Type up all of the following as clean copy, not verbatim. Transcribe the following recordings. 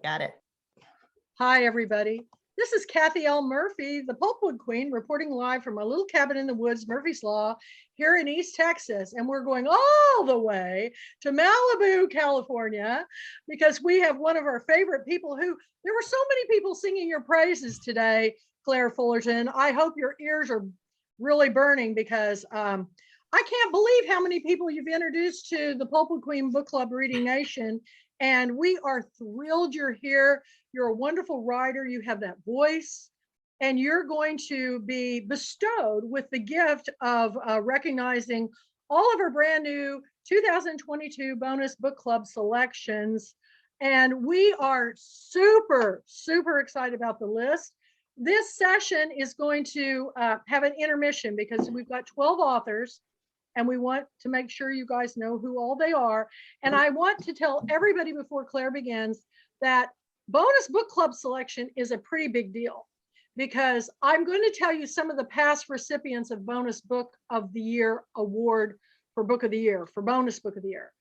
Got it. Hi, everybody. This is Kathy L. Murphy, the Pulpwood Queen, reporting live from our little cabin in the woods, Murphy's Law, here in East Texas. And we're going all the way to Malibu, California, because we have one of our favorite people who, there were so many people singing your praises today, Claire Fullerton. I hope your ears are really burning because I can't believe how many people you've introduced to the Pulpwood Queen Book Club Reading Nation. And we are thrilled you're here. You're a wonderful writer. You have that voice, and you're going to be bestowed with the gift of recognizing all of our brand new 2022 bonus book club selections. And we are super, super excited about the list. This session is going to have an intermission because we've got 12 authors. And we want to make sure you guys know who all they are. And I want to tell everybody before Claire begins that bonus book club selection is a pretty big deal, because I'm going to tell you some of the past recipients of bonus book of the year award for book of the year, for bonus book of the year.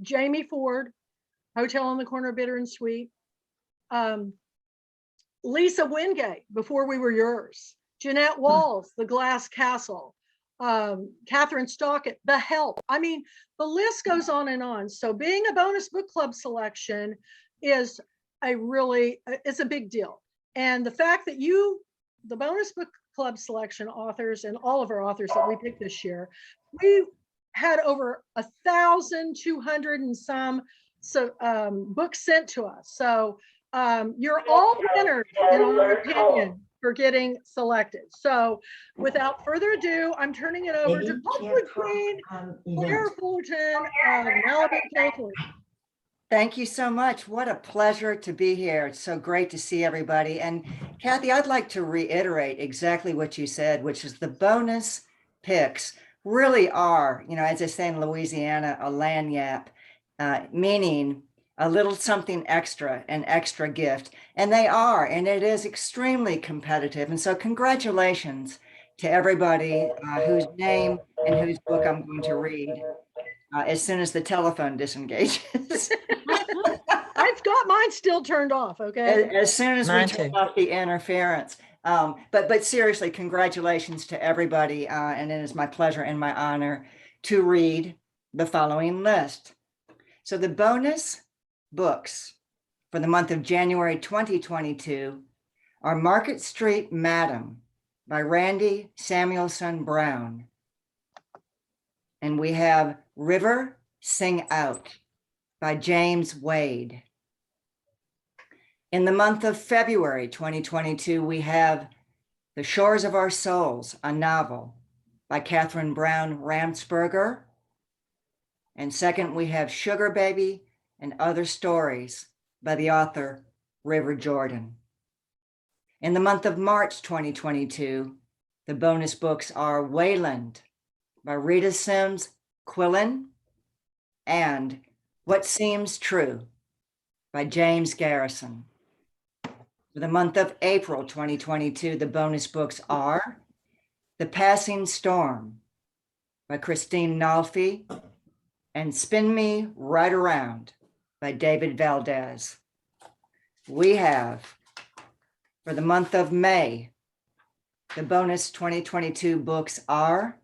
Jamie Ford, Hotel on the Corner, Bitter and Sweet. Lisa Wingate, Before We Were Yours. Jeanette Walls, The Glass Castle. Catherine Stockett, The Help. I mean, the list goes on and on. So being a bonus book club selection is it's a big deal. And the fact that the bonus book club selection authors and all of our authors that we picked this year, we had over 1,200 and some books sent to us. So you're all winners in our opinion for getting selected. So without further ado, I'm turning it over to Pulpwood Queen, Claire Fullerton of Malibu, California. Thank you so much. What a pleasure to be here. It's so great to see everybody. And Kathy, I'd like to reiterate exactly what you said, which is the bonus picks really are, as they say in Louisiana, a lagniappe, meaning a little something extra, an extra gift. And they are, and it is extremely competitive. And so congratulations to everybody whose name and whose book I'm going to read as soon as the telephone disengages. I've got mine still turned off, okay? As soon as we turn off the interference. But seriously, congratulations to everybody. And it is my pleasure and my honor to read the following list. So the bonus books for the month of January 2022 are Market Street Madam by Randy Samuelson Brown. And we have River Sing Out by James Wade. In the month of February 2022, we have The Shores of Our Souls, a novel by Catherine Brown Ramsberger. And second, we have Sugar Baby and Other Stories by the author River Jordan. In the month of March 2022, the bonus books are Wayland by Rita Sims Quillen and What Seems True by James Garrison. For the month of April 2022, the bonus books are The Passing Storm by Christine Nalfi and Spin Me Right Around by David Valdez. We have, for the month of May, the bonus 2022 books are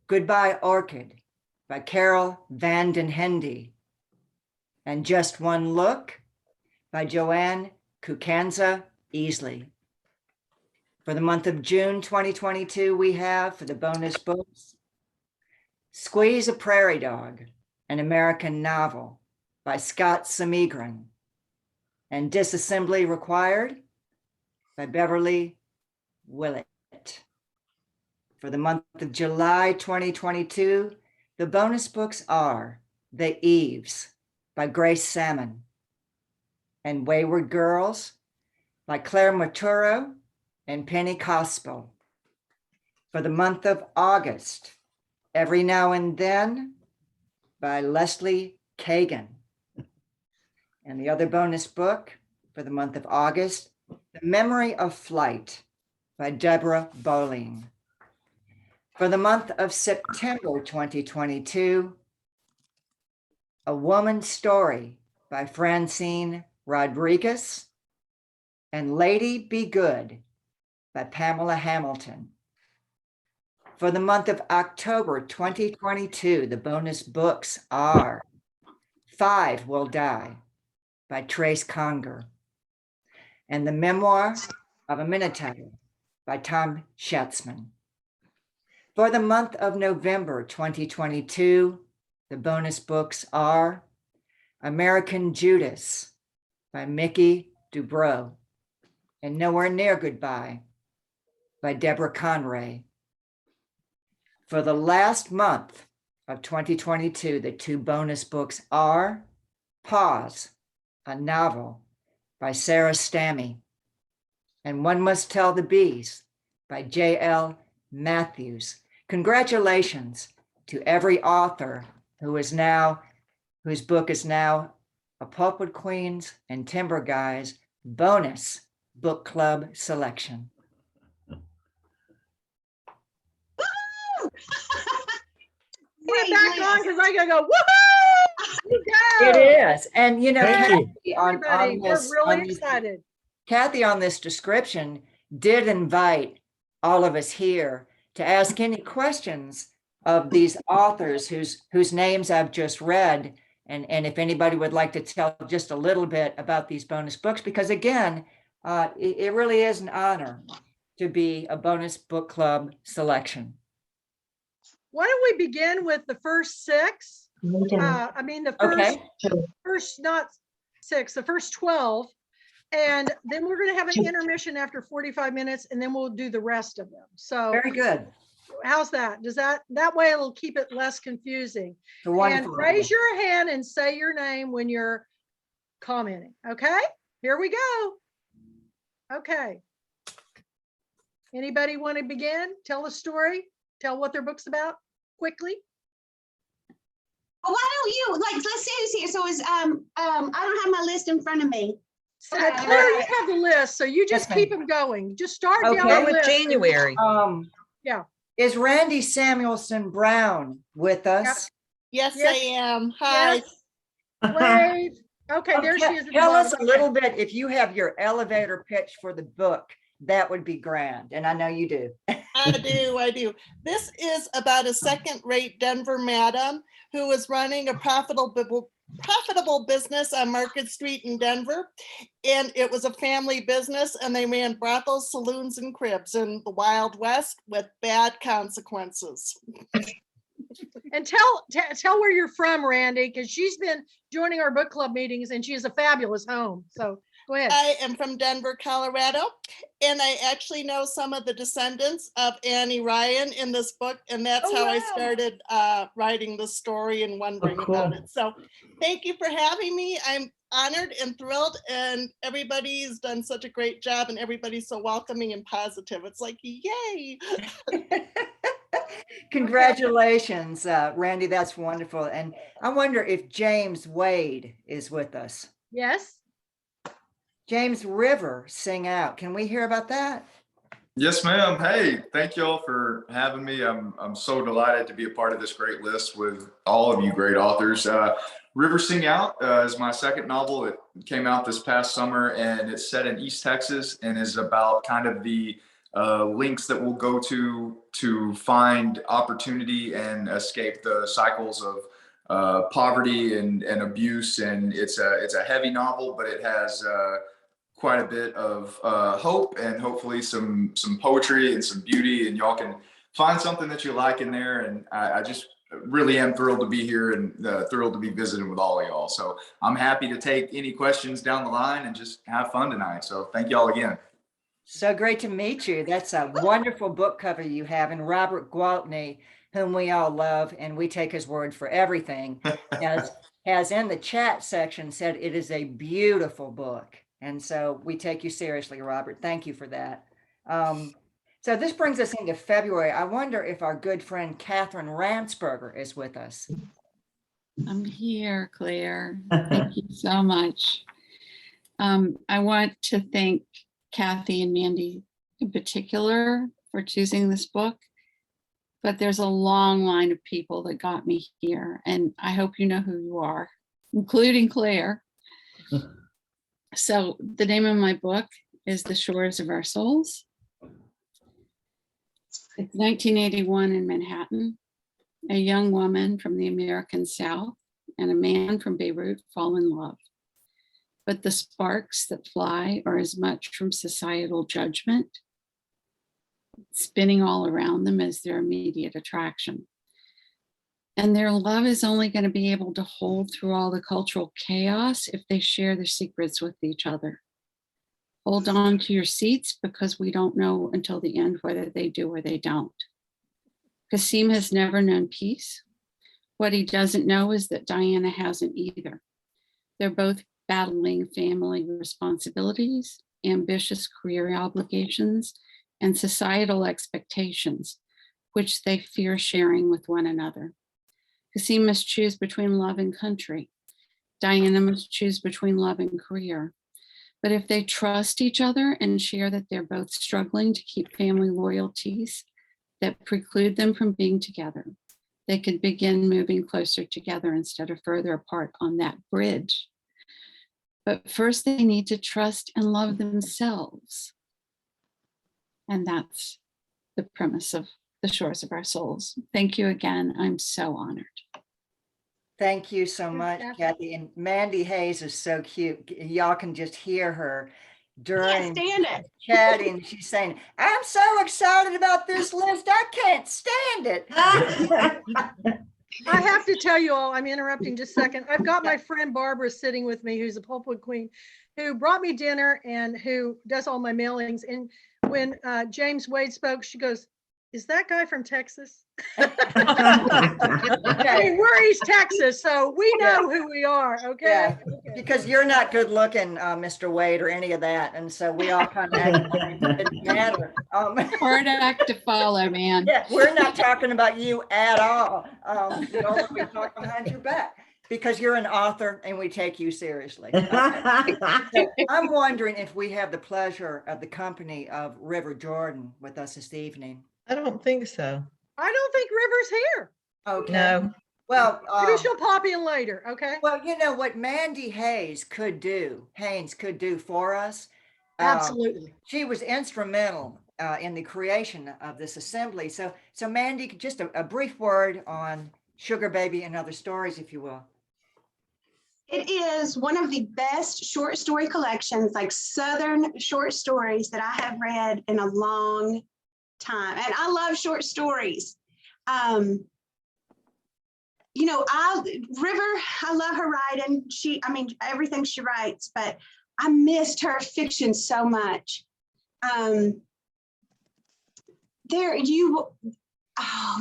Goodbye Orchid by Carol Vanden Hende and Just One Look by Joanne Kukanza Easley. For the month of June 2022, we have, for the bonus books, Squeeze a Prairie Dog, an American novel by Scott Samigran, and Disassembly Required by Beverly Willett. For the month of July 2022, the bonus books are The Eaves by Grace Salmon and Wayward Girls by Claire Maturo and Penny Cospel. For the month of August, Every Now and Then by Leslie Kagan. And the other bonus book for the month of August, The Memory of Flight by Deborah Bowling. For the month of September 2022, A Woman's Story by Francine Rodriguez, and Lady Be Good by Pamela Hamilton. For the month of October 2022, the bonus books are Five Will Die by Trace Conger and The Memoir of a Minotaur by Tom Schatzman. For the month of November 2022, the bonus books are American Judas by Mickey Dubrow and Nowhere Near Goodbye by Deborah Conray. For the last month of 2022, the two bonus books are Pause, a novel by Sarah Stammy, and One Must Tell the Bees by J.L. Matthews. Congratulations to every author whose book is now a Pulpwood Queens and Timber Guys bonus book club selection. We're back on because I gotta go, woohoo! You go! It is. And Thank you. Kathy, on Everybody, this, we're really on this- excited. Kathy on this description did invite all of us here to ask any questions of these authors whose names I've just read. And if anybody would like to tell just a little bit about these bonus books, because again, it really is an honor to be a bonus book club selection. Why don't we begin with the first six? The first, Okay, first, not six, the first 12. And then we're gonna have an intermission after 45 minutes and then we'll do the rest of them. So very good. how's that? Does that way it'll keep it less confusing. It's a wonderful And raise idea. your hand and say your name when you're commenting. Okay, here we go. Okay. Anybody want to begin? Tell a story, tell what their book's about quickly. Well, why don't you, let's see who's here. So I don't have my list in front of me. Claire, you have the list, so you just Yes, keep them going. Just start down Okay. the With list. January. Yeah. Is Randy Samuelson Brown with us? Yes, Yes. I am. Hi. Yes. Wave. Okay, there she is. at the Tell us bottom. a little bit, if you have your elevator pitch for the book, that would be grand. And I know you do. I do. This is about a second-rate Denver madam who is running a profitable business on Market Street in Denver. And it was a family business and they ran brothels, saloons, and cribs in the Wild West with bad consequences. And tell where you're from, Randy, because she's been joining our book club meetings and she has a fabulous home. So go ahead. I am from Denver, Colorado, and I actually know some of the descendants of Annie Ryan in this book, and that's Oh, how I wow. started writing the story and wondering Oh, cool. about it. So thank you for having me. I'm honored and thrilled, and everybody's done such a great job, and everybody's so welcoming and positive. It's like, yay. Congratulations, Randy. That's wonderful. And I wonder if James Wade is with us. Yes. James River, Sing Out. Can we hear about that? Yes, ma'am. Hey, thank y'all for having me. I'm so delighted to be a part of this great list with all of you great authors. River Sing Out is my second novel. It came out this past summer and it's set in East Texas and is about kind of the links that we'll go to find opportunity and escape the cycles of poverty and abuse. And it's a heavy novel, but it has quite a bit of hope and hopefully some poetry and some beauty, and y'all can find something that you like in there. And I just really am thrilled to be here and thrilled to be visiting with all of y'all. So I'm happy to take any questions down the line and just have fun tonight. So thank y'all again. So great to meet you. That's a wonderful book cover you have. And Robert Gwaltney, whom we all love, and we take his word for everything, has in the chat section said it is a beautiful book. And so we take you seriously, Robert. Thank you for that. So this brings us into February. I wonder if our good friend Catherine Ransberger is with us. I'm here, Claire. Thank you so much. I want to thank Kathy and Mandy in particular for choosing this book, but there's a long line of people that got me here, and I hope you know who you are, including Claire. So the name of my book is The Shores of Our Souls. It's 1981 in Manhattan. A young woman from the American South and a man from Beirut fall in love. But the sparks that fly are as much from societal judgment, spinning all around them as their immediate attraction. And their love is only going to be able to hold through all the cultural chaos if they share their secrets with each other. Hold on to your seats, because we don't know until the end whether they do or they don't. Kasim has never known peace. What he doesn't know is that Diana hasn't either. They're both battling family responsibilities, ambitious career obligations, and societal expectations, which they fear sharing with one another. Kasim must choose between love and country. Diana must choose between love and career. But if they trust each other and share that they're both struggling to keep family loyalties that preclude them from being together, they could begin moving closer together instead of further apart on that bridge. But first, they need to trust and love themselves. And that's the premise of The Shores of Our Souls. Thank you again. I'm so honored. Thank you so much, Fantastic. Kathy. And Mandy Hayes is so cute. Y'all can just hear her Can't during stand it. chatting. She's saying, I'm so excited about this list. I can't stand it. I have to tell you all, I'm interrupting just a second. I've got my friend Barbara sitting with me, who's a Pulpwood Queen, who brought me dinner and who does all my mailings. And when James Wade spoke, she goes, is that guy from Texas? I mean, we're East Texas, so we know who we are, okay? Yeah, because you're not good looking, Mr. Wade, or any of that. And so we all kind of act like it didn't matter. Hard act to follow, man. Yeah, we're not talking about you at all. We talk behind your back because you're an author and we take you seriously. So I'm wondering if we have the pleasure of the company of River Jordan with us this evening. I don't think so. I don't think River's here. Okay. No. Well, Maybe she'll pop in later, okay? well, you know what Mandy Haynes could do for us. Absolutely. She was instrumental in the creation of this assembly. So Mandy, just a brief word on Sugar Baby and Other Stories, if you will. It is one of the best short story collections, like Southern short stories, that I have read in a long time. And I love short stories. You know, I love her writing. Everything she writes, but I missed her fiction so much. You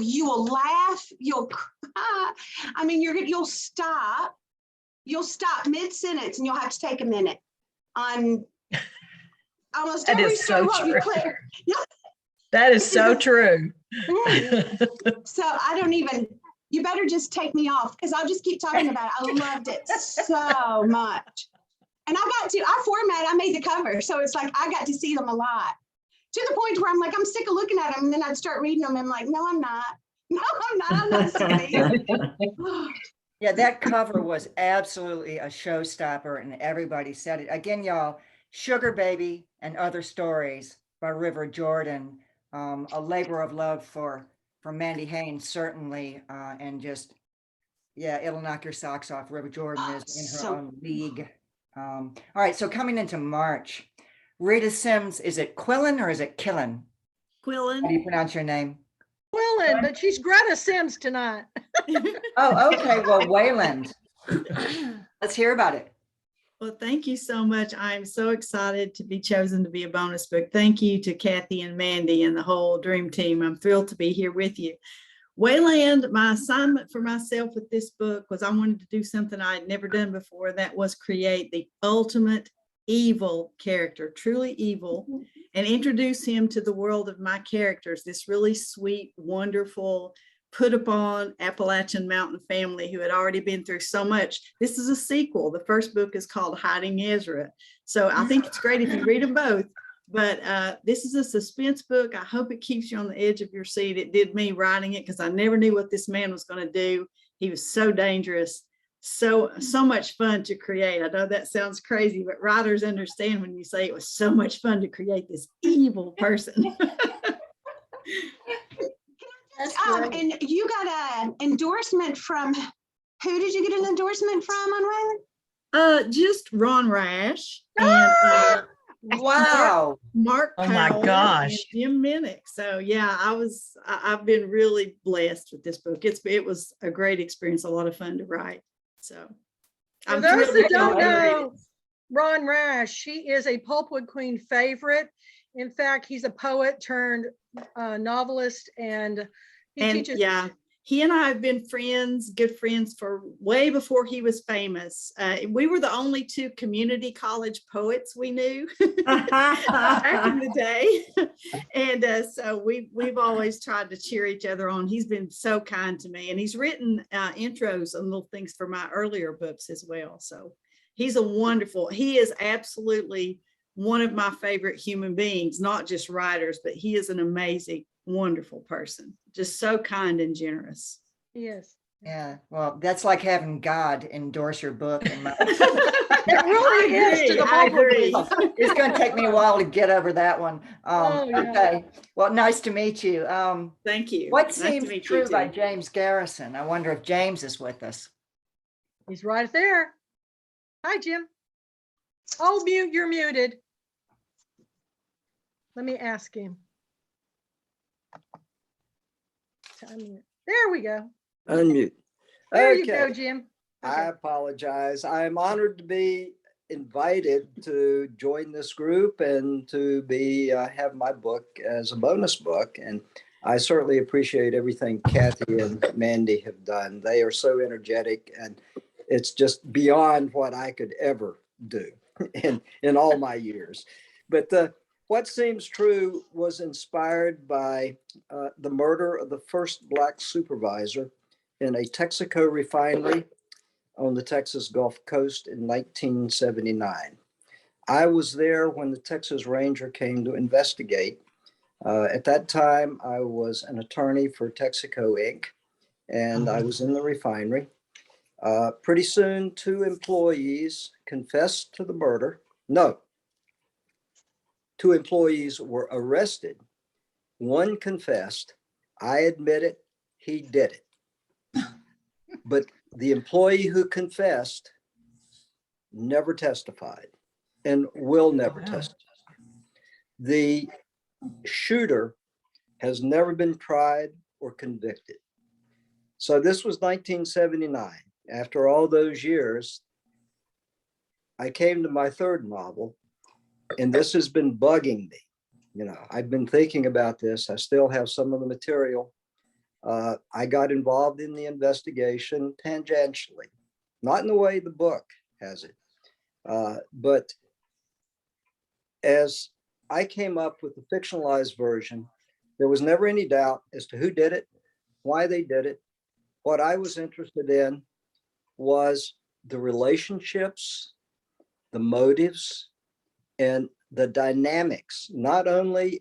will laugh, you'll cry. I mean, you'll stop mid-sentence and you'll have to take a minute on almost That every is so story. true. Claire. That is so true. So you better just take me off, because I'll just keep talking about it. I loved it so much. And I made the cover. So it's like, I got to see them a lot, to the point where I'm like, I'm sick of looking at them. And then I'd start reading them. And I'm like, no, I'm not. No, I'm not sick of these. Yeah, that cover was absolutely a showstopper, and everybody said it. Again, y'all, Sugar Baby and Other Stories by River Jordan, a labor of love for Mandy Haynes, certainly, and just, yeah, it'll knock your socks off. River Jordan is in her own league. All right, so coming into March, Rita Sims, is it Quillen or is it Killen? Quillen. How do you pronounce your name? Quillen, but she's Greta Sims tonight. Oh, okay, well, Wayland. Let's hear about it. Well, thank you so much. I'm so excited to be chosen to be a bonus book. Thank you to Kathy and Mandy and the whole dream team. I'm thrilled to be here with you. Wayland, my assignment for myself with this book was I wanted to do something I had never done before. That was create the ultimate evil character, truly evil, and introduce him to the world of my characters, this really sweet, wonderful, put upon Appalachian Mountain family who had already been through so much. This is a sequel. The first book is called Hiding Ezra. So I think it's great if you read them both, but this is a suspense book. I hope it keeps you on the edge of your seat. It did me writing it, because I never knew what this man was going to do. He was so dangerous. so much fun to create. I know that sounds crazy, but writers understand when you say it was so much fun to create this evil person. And you got an endorsement from, who did you get an endorsement from on Wayland? Just Ron Rash and Wow. Mark Oh my Powell gosh. and Jim Minnick. So yeah, I've been really blessed with this book. It was a great experience, a lot of fun to write. So For I'm those thrilled that to don't read it. know, Ron Rash, she is a Pulpwood Queen favorite. In fact, he's a poet turned novelist, and he And teaches. yeah, he and I have been friends, good friends, for way before he was famous. We were the only two community college poets we knew back in the day. And so we've always tried to cheer each other on. He's been so kind to me, and he's written intros and little things for my earlier books as well. So he is absolutely one of my favorite human beings, not just writers, but he is an amazing, wonderful person, just so kind and generous. Yes. Yeah, well, that's like having God endorse your book. In my It really is to the I Pulpwood agree. Queen. It's going to take me a while to get over that one. Oh, yeah. Okay, well, nice to meet you. Thank you. What Nice to Seems meet you True by too. James Garrison. I wonder if James is with us. He's right there. Hi, Jim. Oh, mute, you're muted. Let me ask him. There we go. Unmute. There you go, Okay, Jim. I apologize. I'm honored to be invited to join this group and to be have my book as a bonus book. And I certainly appreciate everything Kathy and Mandy have done. They are so energetic, and it's just beyond what I could ever do in all my years. But What Seems True was inspired by the murder of the first Black supervisor in a Texaco refinery on the Texas Gulf Coast in 1979. I was there when the Texas Ranger came to investigate. At that time, I was an attorney for Texaco Inc., and I was in the refinery. Pretty soon, 2 employees confessed to the murder. No, 2 employees were arrested. 1 confessed. I admit it, he did it. But the employee who confessed never testified and will never testify. The shooter has never been tried or convicted. So this was 1979. After all those years, I came to my 3rd novel, and this has been bugging me. You know, I've been thinking about this. I still have some of the material. I got involved in the investigation tangentially, not in the way the book has it. But as I came up with the fictionalized version, there was never any doubt as to who did it, why they did it. What I was interested in was the relationships, the motives, and the dynamics, not only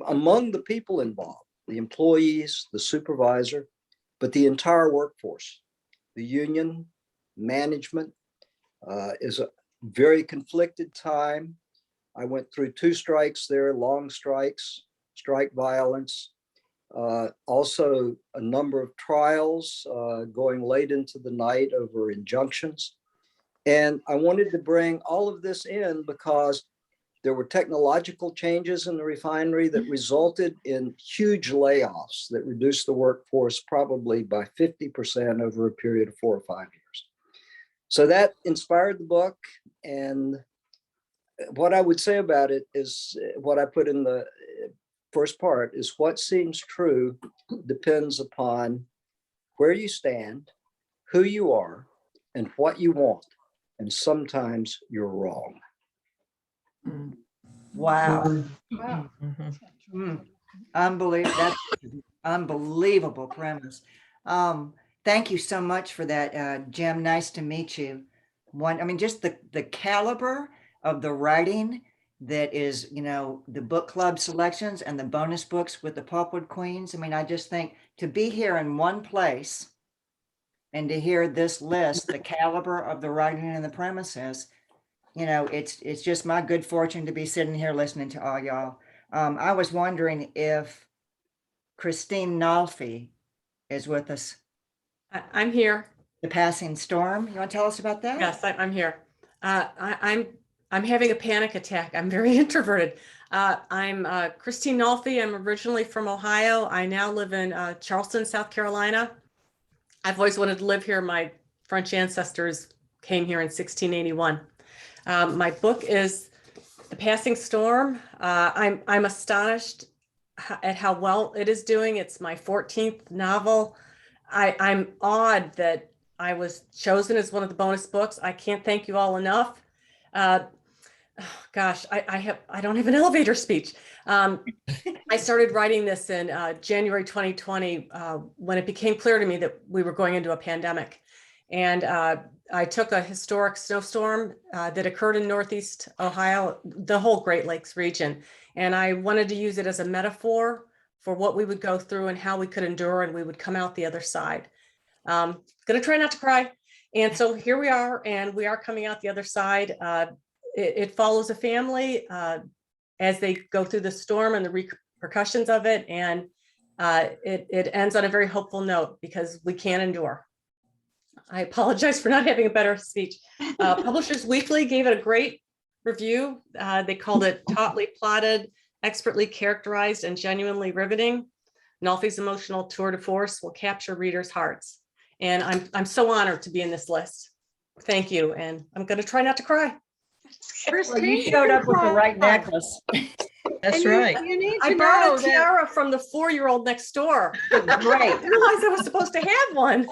among the people involved, the employees, the supervisor, but the entire workforce. The union, management is a very conflicted time. I went through 2 strikes there, long strikes, strike violence, also a number of trials going late into the night over injunctions. And I wanted to bring all of this in because there were technological changes in the refinery that resulted in huge layoffs that reduced the workforce probably by 50% over a period of 4 or 5 years. So that inspired the book. And what I would say about it is what I put in the first part is what seems true depends upon where you stand, who you are, and what you want. And sometimes you're wrong. Wow. Wow. Unbelievable. That's an unbelievable premise. Thank you so much for that, Jim. Nice to meet you. Just the caliber of the writing that is, the book club selections and the bonus books with the Pulpwood Queens. I just think to be here in one place and to hear this list, the caliber of the writing and the premises, you know, it's just my good fortune to be sitting here listening to all y'all. I was wondering if Christine Nolfi is with us. I'm here. The Passing Storm. You want to tell us about that? Yes, I'm here. I'm having a panic attack. I'm very introverted. I'm Christine Nolfi. I'm originally from Ohio. I now live in Charleston, South Carolina. I've always wanted to live here. My French ancestors came here in 1681. My book is The Passing Storm. I'm astonished at how well it is doing. It's my 14th novel. I'm awed that I was chosen as one of the bonus books. I can't thank you all enough. Gosh, I don't have an elevator speech. I started writing this in January 2020 when it became clear to me that we were going into a pandemic. And I took a historic snowstorm that occurred in Northeast Ohio, the whole Great Lakes region. And I wanted to use it as a metaphor for what we would go through and how we could endure and we would come out the other side. Gonna try not to cry. And so here we are, and we are coming out the other side. It follows a family as they go through the storm and the repercussions of it. And it ends on a very hopeful note because we can endure. I apologize for not having a better speech. Publishers Weekly gave it a great review. They called it tautly plotted, expertly characterized, and genuinely riveting. Nolfi's emotional tour de force will capture readers' hearts. And I'm so honored to be in this list. Thank you. And I'm going to try not to cry. Well, you showed up with the right necklace. That's And right. You need to I brought know a that tiara from the 4-year-old next door. Great. I realized I was supposed to have one.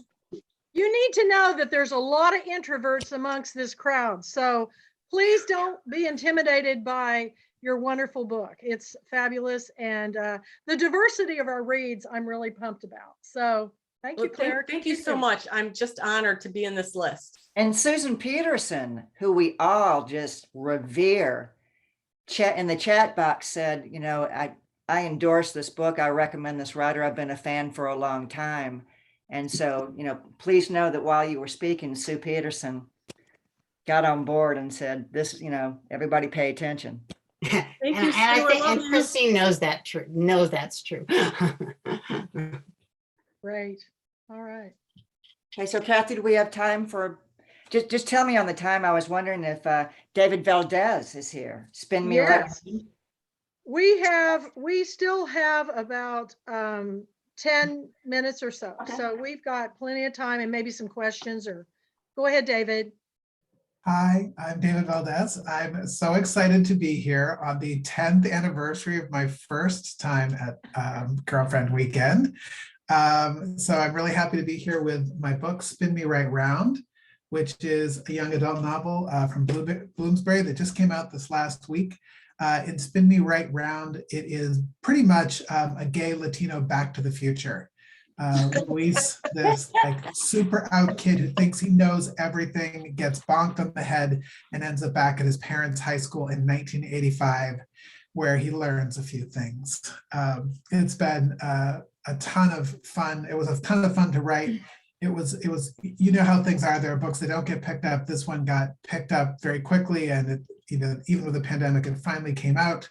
you need to know that there's a lot of introverts amongst this crowd. So please don't be intimidated by your wonderful book. It's fabulous. And the diversity of our reads, I'm really pumped about. So thank you, Well, Claire. thank you so much. I'm just honored to be in this list. And Susan Peterson, who we all just revere, in the chat box said, you know, I endorse this book. I recommend this writer. I've been a fan for a long time. And so, you know, please know that while you were speaking, Sue Peterson got on board and said, this, you know, everybody pay attention. Thank you, And Sue. I I think, love and you. Christine knows that true, knows that's true. Great. All right. Okay, so Kathy, do we have time for, just tell me on the time. I was wondering if David Valdez is here. Spin me right. Yes. We still have about 10 minutes or so. Okay. So we've got plenty of time and maybe some questions or go ahead, David. Hi, I'm David Valdez. I'm so excited to be here on the 10th anniversary of my first time at Girlfriend Weekend. So I'm really happy to be here with my book, Spin Me Right Round, which is a young adult novel from Bloomsbury that just came out this last week. In Spin Me Right Round, it is pretty much a gay Latino Back to the Future. Luis, this like super out kid who thinks he knows everything, gets bonked on the head and ends up back at his parents' high school in 1985, where he learns a few things. It's been a ton of fun. It was a ton of fun to write. It was, you know how things are. There are books that don't get picked up. This one got picked up very quickly, and it, you know, even with the pandemic, it finally came out.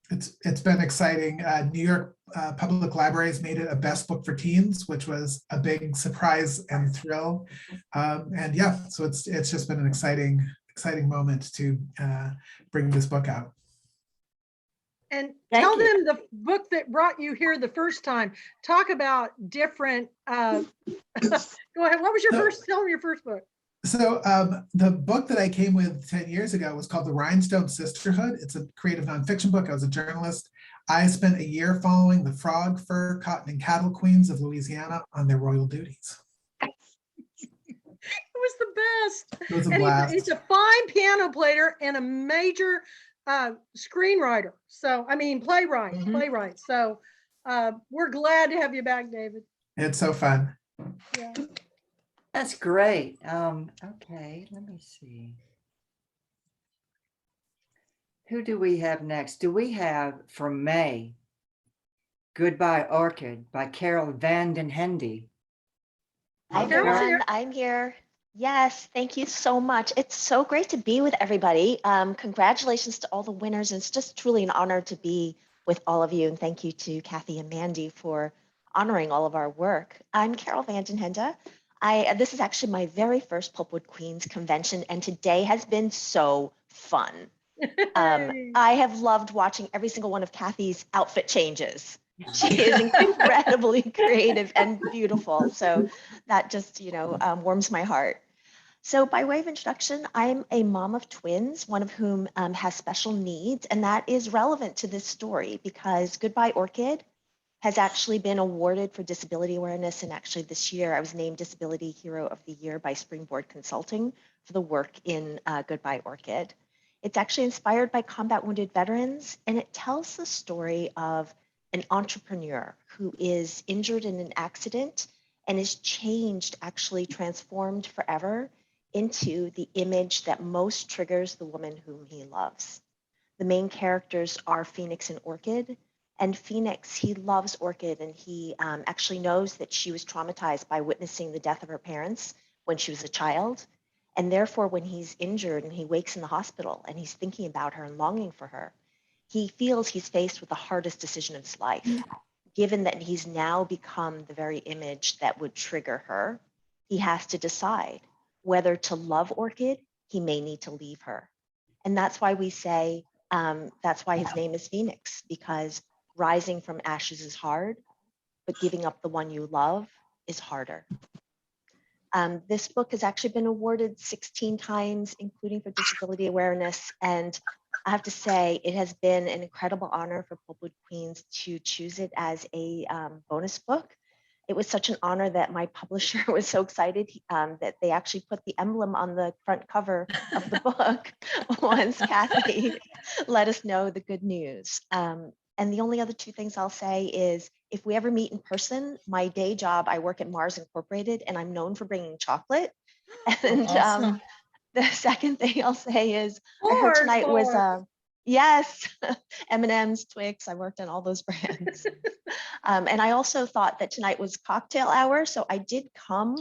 It's been exciting. New York Public Libraries made it a best book for teens, which was a big surprise and thrill. And yeah, so it's just been an exciting moment to bring this book out. And Thank tell you. them the book that brought you here the first time. Talk about different, go ahead. What was your first, tell them your first book. So the book that I came with 10 years ago was called The Rhinestone Sisterhood. It's a creative nonfiction book. I was a journalist. I spent a year following the frog, fur, cotton, and cattle queens of Louisiana on their royal duties. It was the best. It was a And blast. he's a fine piano player and a major screenwriter. So, I mean, playwright. So we're glad to have you back, David. It's so fun. Yeah. That's great. Okay, let me see. Who do we have next? Do we have for May, Goodbye Orchid by Carol Vanden Hende? Hi, Carol's everyone. here. I'm here. Yes, thank you so much. It's so great to be with everybody. Congratulations to all the winners. And it's just truly an honor to be with all of you. And thank you to Kathy and Mandy for honoring all of our work. I'm Carol Vandenhende. This is actually my very first Pulpwood Queens convention, and today has been so fun. I have loved watching every single one of Kathy's outfit changes. She is incredibly creative and beautiful. So that just, warms my heart. So by way of introduction, I'm a mom of twins, one of whom has special needs, and that is relevant to this story because Goodbye Orchid has actually been awarded for disability awareness. And actually this year I was named Disability Hero of the Year by Springboard Consulting for the work in Goodbye Orchid. It's actually inspired by combat wounded veterans, and it tells the story of an entrepreneur who is injured in an accident and is changed, actually transformed forever into the image that most triggers the woman whom he loves. The main characters are Phoenix and Orchid. And Phoenix, he loves Orchid, and he actually knows that she was traumatized by witnessing the death of her parents when she was a child. And therefore, when he's injured and he wakes in the hospital and he's thinking about her and longing for her, he feels he's faced with the hardest decision of his life, given that he's now become the very image that would trigger her. He has to decide whether to love Orchid. He may need to leave her. And that's why we say, that's why his name is Phoenix, because rising from ashes is hard, but giving up the one you love is harder. This book has actually been awarded 16 times, including for disability awareness. And I have to say, it has been an incredible honor for Pulpwood Queens to choose it as a bonus book. It was such an honor that my publisher was so excited that they actually put the emblem on the front cover of the book once Kathy let us know the good news. And the only other two things I'll say is, if we ever meet in person, my day job, I work at Mars Incorporated, and I'm known for bringing chocolate. And Awesome. the second thing I'll say is, I heard tonight was, yes, M&M's, Twix, I worked on all those brands. And I also thought that tonight was cocktail hour, so I did come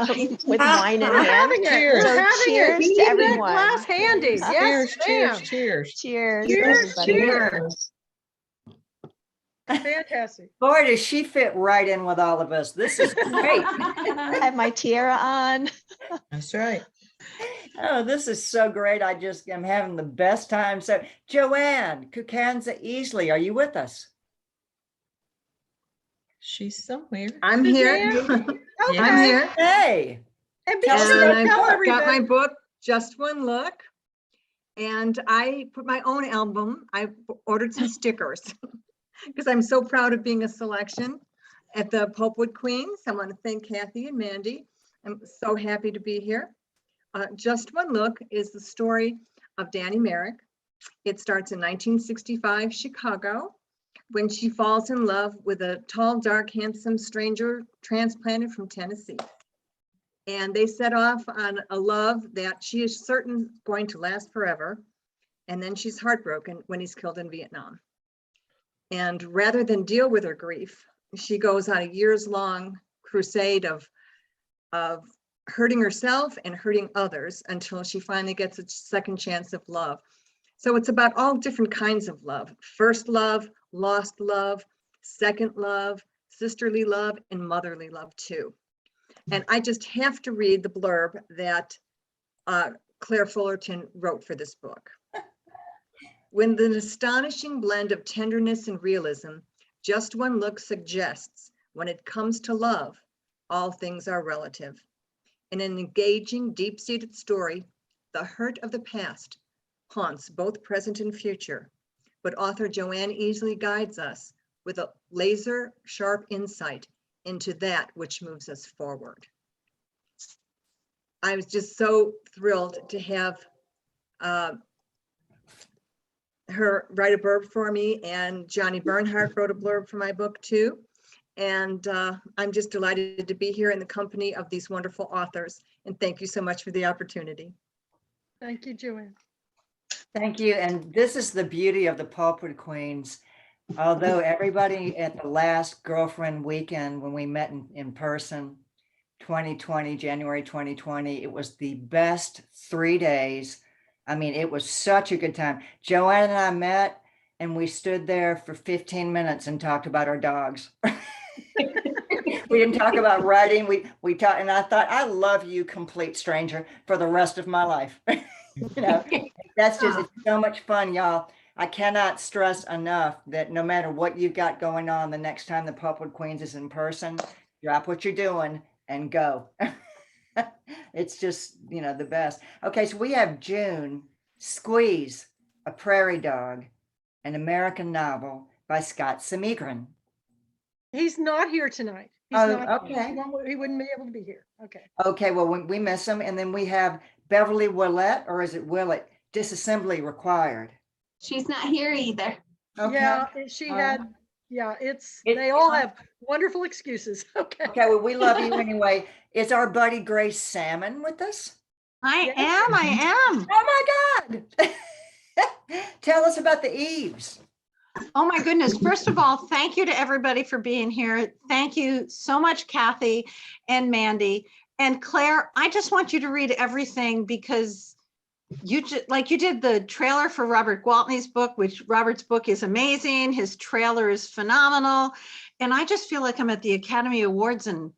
with wine in We're hand. having it. Cheers. We're So having cheers it. to Keep that everyone. glass handy. Yes, Cheers, cheers, ma'am. cheers. Cheers, Cheers, everybody. cheers. Fantastic. Boy, does she fit right in with all of us. This is great. I have my tiara on. That's right. Oh, this is so great. I'm having the best time. So Joanne Kukanza Easley, are you with us? She's somewhere. I'm here. Suzanne? Yes. I'm here. Hey, And be Tell us sure about to And tell I've got my everybody. book, Just One Look. And I put my own album. I ordered some stickers because I'm so proud of being a selection at the Pulpwood Queens. I want to thank Kathy and Mandy. I'm so happy to be here. Just One Look is the story of Danny Merrick. It starts in 1965 Chicago, when she falls in love with a tall, dark, handsome stranger transplanted from Tennessee. And they set off on a love that she is certain going to last forever. And then she's heartbroken when he's killed in Vietnam. And rather than deal with her grief, she goes on a years-long crusade of hurting herself and hurting others until she finally gets a second chance of love. So it's about all different kinds of love: first love, lost love, second love, sisterly love, and motherly love too. And I just have to read the blurb that Claire Fullerton wrote for this book. When the astonishing blend of tenderness and realism, Just One Look suggests, when it comes to love, all things are relative. In an engaging, deep-seated story, the hurt of the past haunts both present and future, but author Joanne Easley guides us with a laser-sharp insight into that which moves us forward. I was just so thrilled to have her write a blurb for me, and Johnny Bernhardt wrote a blurb for my book too. And I'm just delighted to be here in the company of these wonderful authors. And thank you so much for the opportunity. Thank you, Joanne. thank you. And this is the beauty of the Pulpwood Queens. Although everybody at the last girlfriend weekend when we met in person, 2020, January 2020. It was the best 3 days. I mean, it was such a good time. Joanne and I met and we stood there for 15 minutes and talked about our dogs. We didn't talk about writing. We talked, and I thought, I love you, complete stranger, for the rest of my life. You know, that's just, it's so much fun, y'all. I cannot stress enough that no matter what you've got going on, the next time the Pulpwood Queens is in person, drop what you're doing and go. It's just, you know, the best. Okay, so we have June, Squeeze, A Prairie Dog, an American novel by Scott Samigran. He's not here tonight. He's Oh, not here. okay. He wouldn't be able to be here. Okay. Okay, well, we miss him. And then we have Beverly Willett, or is it Willett? Disassembly Required. She's not here either. Okay. Yeah, she had, It- they all have wonderful excuses. Okay. Okay, well, we love you anyway. Is our buddy Grace Salmon with us? I Yes. am. Oh my God. Tell us about the Eaves. Oh my goodness. First of all, thank you to everybody for being here. Thank you so much, Kathy and Mandy. And Claire, I just want you to read everything because you just like you did the trailer for Robert Gwaltney's book, which Robert's book is amazing. His trailer is phenomenal. And I just feel like I'm at the Academy Awards and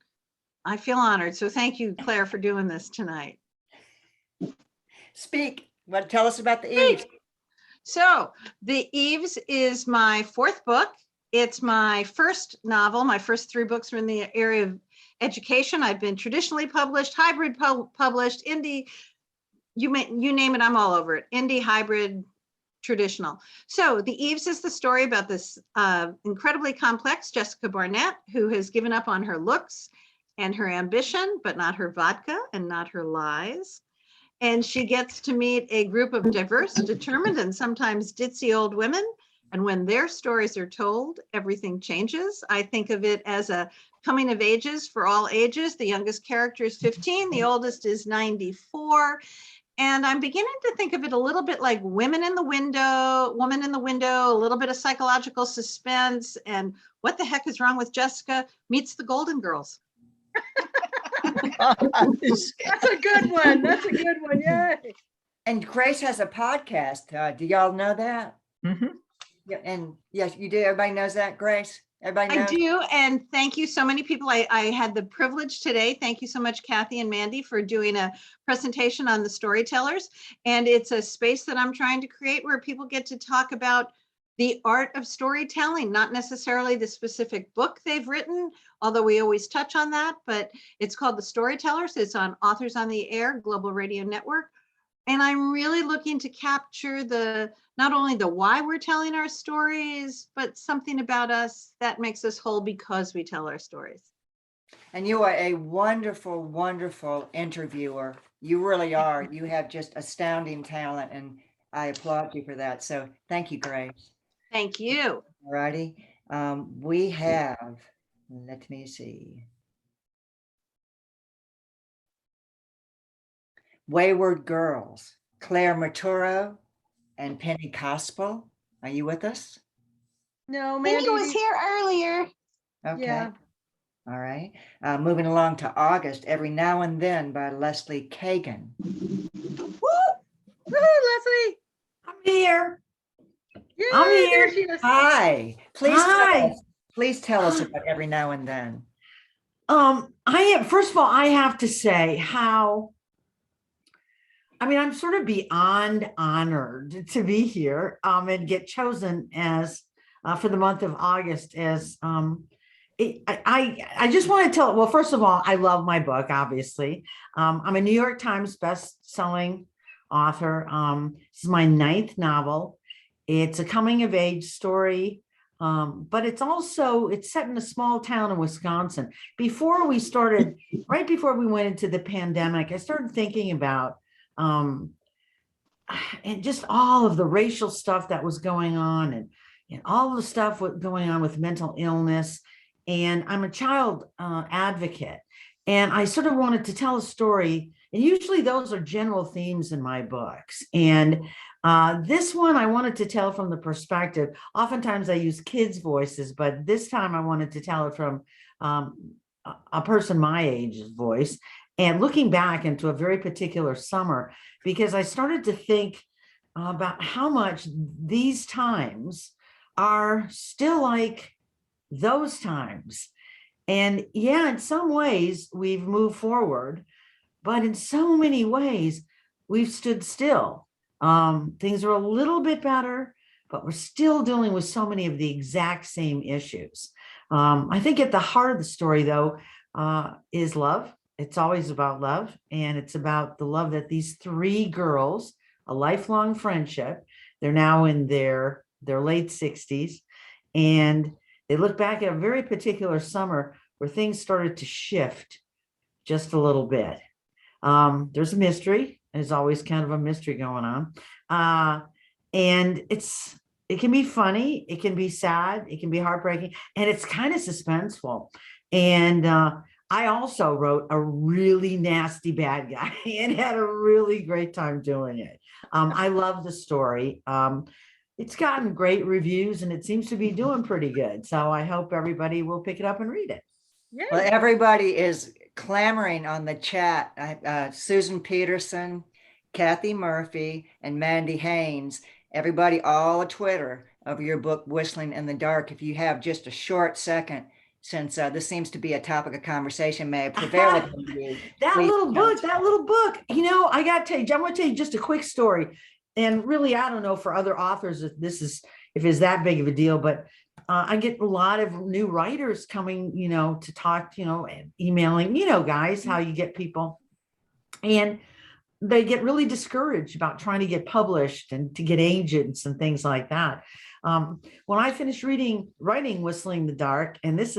I feel honored. So thank you, Claire, for doing this tonight. Speak. What? Tell us about the Eaves. So The Eaves is my fourth book. It's my first novel. My first three books are in the area of education. I've been traditionally published, hybrid published, indie, you name it, I'm all over it. Indie, hybrid, traditional. So The Eaves is the story about this incredibly complex Jessica Barnett, who has given up on her looks and her ambition, but not her vodka and not her lies. And she gets to meet a group of diverse, determined, and sometimes ditzy old women. And when their stories are told, everything changes. I think of it as a coming of ages for all ages. The youngest character is 15, the oldest is 94. And I'm beginning to think of it a little bit like Woman in the Window, a little bit of psychological suspense. And what the heck is wrong with Jessica meets the Golden Girls. That's a good one. That's a good one. Yay. And Grace has a podcast. Do y'all know that? Mhm. Yeah, and yes, you do. Everybody knows that, Grace? Everybody I knows? do, and thank you so many people. I had the privilege today. Thank you so much, Kathy and Mandy, for doing a presentation on the Storytellers. And it's a space that I'm trying to create where people get to talk about the art of storytelling, not necessarily the specific book they've written, although we always touch on that, but it's called The Storytellers. It's on Authors on the Air, Global Radio Network. And I'm really looking to capture not only the why we're telling our stories, but something about us that makes us whole because we tell our stories. And you are a wonderful, wonderful interviewer. You really are. You have just astounding talent, and I applaud you for that. So thank you, Grace. Thank you. All righty. We have, let me see. Wayward Girls, Claire Maturo and Penny Cospel. Are you with us? No, Mandy Mandy was here earlier. Okay. Yeah. All right. Moving along to August, Every Now and Then by Leslie Kagan. Woo! Woohoo, Leslie. I'm here. Yay, I'm there here. she is. Hi. Hi. Please tell us about Every Now and Then. First of all, I have to say I'm sort of beyond honored to be here and get chosen as for the month of August as I just want to tell, well, first of all, I love my book, obviously. I'm a New York Times best-selling author. This is my 9th novel. It's a coming of age story, but it's set in a small town in Wisconsin. Right before we went into the pandemic, I started thinking about and just all of the racial stuff that was going on and all the stuff going on with mental illness. And I'm a child advocate, and I sort of wanted to tell a story. And usually those are general themes in my books. And this one I wanted to tell from the perspective. Oftentimes I use kids' voices, but this time I wanted to tell it from a person my age's voice, and looking back into a very particular summer, because I started to think about how much these times are still like those times. And yeah, in some ways we've moved forward, but in so many ways we've stood still. Things are a little bit better, but we're still dealing with so many of the exact same issues. I think at the heart of the story, though, is love. It's always about love, and it's about the love that these three girls, a lifelong friendship. They're now in their late 60s, and they look back at a very particular summer where things started to shift just a little bit. There's a mystery. There's always kind of a mystery going on. And it can be funny, it can be sad, it can be heartbreaking, and it's kind of suspenseful. And I also wrote a really nasty bad guy and had a really great time doing it. I love the story. It's gotten great reviews and it seems to be doing pretty good. So I hope everybody will pick it up and read it. Well, everybody is clamoring on the chat. Susan Peterson, Kathy Murphy, and Mandy Haynes, everybody all a Twitter over your book, Whistling in the Dark. If you have just a short second, since this seems to be a topic of conversation, may I prevail upon you. That little book, you know, I got to tell you, I'm going to tell you just a quick story. And really, I don't know for other authors if it's that big of a deal, but I get a lot of new writers coming, you know, to talk, you know, and emailing, you know, guys, how you get people. And they get really discouraged about trying to get published and to get agents and things like that. When I finished writing Whistling in the Dark, and this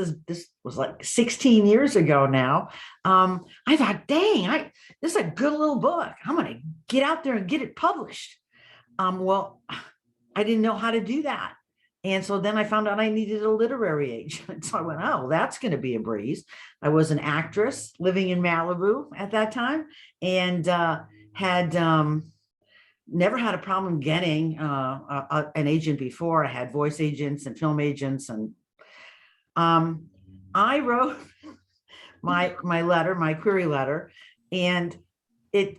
was like 16 years ago now, I thought, dang, this is a good little book. I'm going to get out there and get it published. Well, I didn't know how to do that. And so then I found out I needed a literary agent. So I went, oh, that's going to be a breeze. I was an actress living in Malibu at that time, and had never had a problem getting an agent before. I had voice agents and film agents. And I wrote my query letter, and I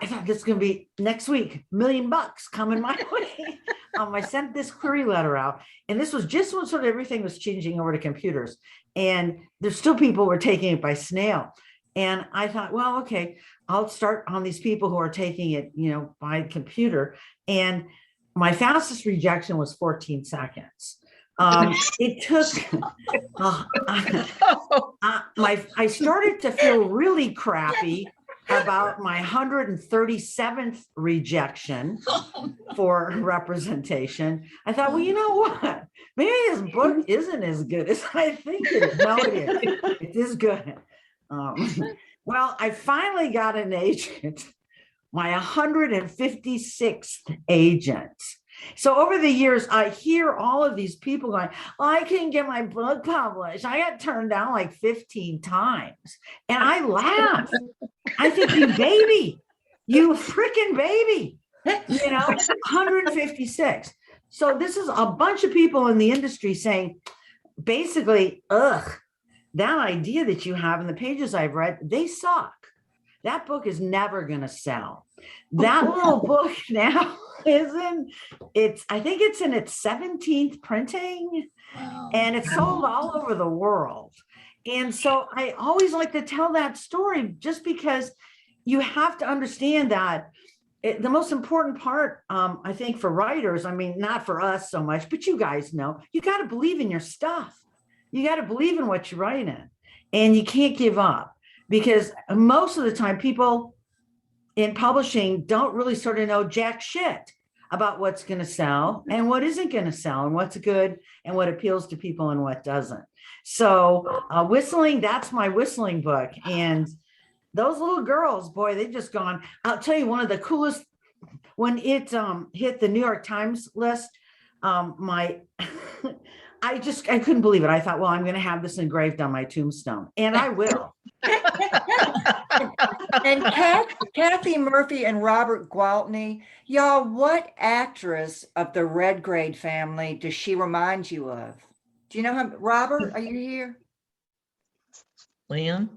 thought this is going to be next week, $1 million coming my way. I sent this query letter out, and this was just when sort of everything was changing over to computers, and there's still people who were taking it by snail. And I thought, well, okay, I'll start on these people who are taking it, you know, by computer. And my fastest rejection was 14 seconds. It took, I started to feel really crappy about my 137th rejection for representation. I thought, well, you know what? Maybe this book isn't as good as I think it is. No, it is. It is good. Well, I finally got an agent, my 156th agent. So over the years, I hear all of these people going, oh, I couldn't get my book published. I got turned down like 15 times. And I laugh. I think, you freaking baby, you know, 156. So this is a bunch of people in the industry saying, basically, that idea that you have in the pages I've read, they suck. That book is never going to sell. That little book now I think it's in its 17th printing, and it's sold all over the world. And so I always like to tell that story just because you have to understand that the most important part, I think, for writers, I mean, not for us so much, but you guys know, you got to believe in your stuff. You got to believe in what you're writing, and you can't give up, because most of the time people in publishing don't really sort of know jack shit about what's going to sell and what isn't going to sell and what's good and what appeals to people and what doesn't. So Whistling, that's my whistling book. And those little girls, boy, they've just gone. I'll tell you, one of the coolest, when it hit the New York Times list, I couldn't believe it. I thought, well, I'm going to have this engraved on my tombstone, and I will. And Kathy Murphy and Robert Gwaltney, y'all, what actress of the Redgrade family does she remind you of? Do you know how? Robert, are you here? Leon?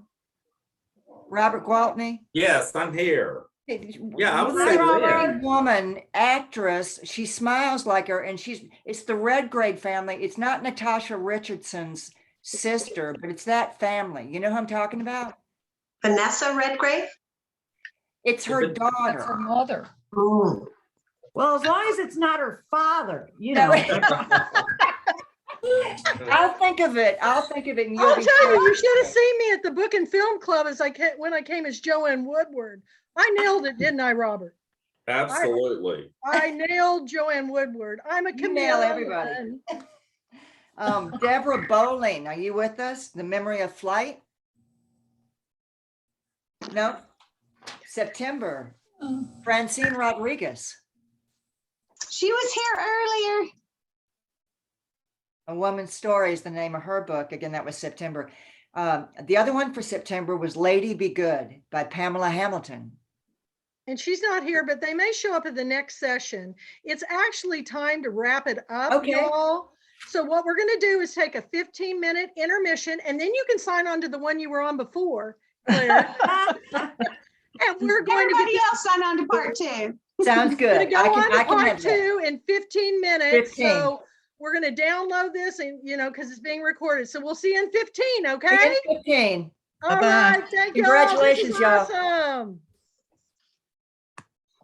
Robert Gwaltney? Yes, I'm here. Yeah, I would What say a Lynn. pretty woman, actress. She smiles like her, and it's the Redgrave family. It's not Natasha Richardson's sister, but it's that family. You know who I'm talking about? Vanessa Redgrave? It's her That's daughter. mother. Oh. Well, as long as it's not her father, you No. know. I'll think of it. And you'll I'll be tell you, sure. you should have seen me at the book and film club when I came as Joanne Woodward. I nailed it, didn't I, Robert? Absolutely. I nailed Joanne Woodward. I'm a You nail chameleon. everybody. Deborah Bowling, are you with us? The Memory of Flight? No. September. Francine Rodriguez. She was here earlier. A Woman's Story is the name of her book. Again, that was September. The other one for September was Lady Be Good by Pamela Hamilton. And she's not here, but they may show up at the next session. It's actually time to wrap it up, Okay. y'all. So what we're going to do is take a 15-minute intermission, and then you can sign on to the one you were on before, Claire. And we're going Everybody to get else sign on to part 2. Sounds good. Go on to I can part handle that. 2 in 15 minutes. 15. So we're going to download this, and because it's being recorded. So we'll see you in 15. Okay. See you in 15. All Bye-bye. right. Thank you. Congratulations, y'all. Awesome.